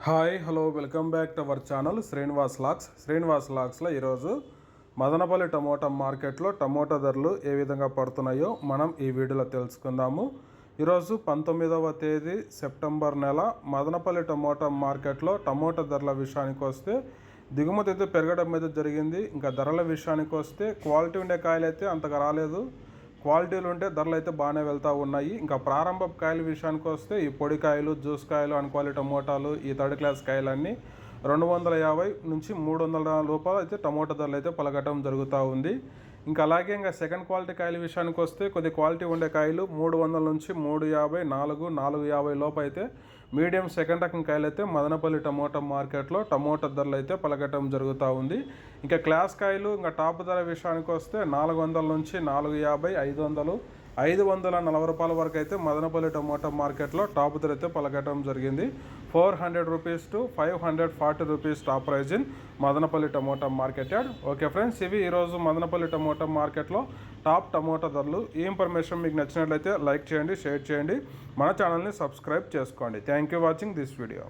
Hi hello welcome back to our channel Srinivas లాక్స్లో ఈరోజు Madanapalle tomato మార్కెట్లో టమోటా ధరలు ఏ విధంగా పడుతున్నాయో మనం ఈ వీడియోలో తెలుసుకుందాము. ఈరోజు 19వ తేదీ సెప్టెంబర్ నెల మదనపల్లి టమోటా మార్కెట్లో టమోటా ధరల విషయానికి వస్తే దిగుమతి అయితే పెరగడం మీద జరిగింది. ఇంకా ధరల విషయానికి వస్తే క్వాలిటీ ఉండే కాయలు అయితే అంతగా రాలేదు, క్వాలిటీలు ఉంటే ధరలు అయితే బాగానే వెళ్తూ ఉన్నాయి. ఇంకా ప్రారంభ కాయల విషయానికి వస్తే ఈ పొడి కాయలు, జ్యూస్ కాయలు, అన్క్వాలిటీ టమోటాలు, ఈ థర్డ్ క్లాస్ కాయలన్నీ 250 నుంచి 300 రూపాయలు అయితే టమోటా ధరలు అయితే పలకటం జరుగుతూ ఉంది. ఇంకా అలాగే ఇంకా సెకండ్ క్వాలిటీ కాయల విషయానికి వస్తే కొద్ది క్వాలిటీ ఉండే కాయలు 300 నుంచి 350, 450 లోపు అయితే మీడియం సెకండ్ రకం కాయలు అయితే మదనపల్లి టమోటా మార్కెట్లో టమోటా ధరలు అయితే పలకటం జరుగుతూ ఉంది. ఇంకా క్లాస్ కాయలు ఇంకా టాప్ ధర విషయానికి వస్తే 400 నుంచి 450, 500, 540 రూపాయల వరకు అయితే మదనపల్లి టమోటా మార్కెట్లో టాప్ ధర అయితే పలకటం జరిగింది. 400 rupees to 540 rupees top prize in Madanapalle tomato market yard. Okay friends, ఇవి ఈరోజు మదనపల్లి టమోటా మార్కెట్లో టాప్ టమోటా ధరలు. ఈ ఇన్ఫర్మేషన్ మీకు నచ్చినట్లయితే లైక్ చేయండి, షేర్ చేయండి, మన ఛానల్ని సబ్స్క్రైబ్ చేసుకోండి. Thank you watching this video.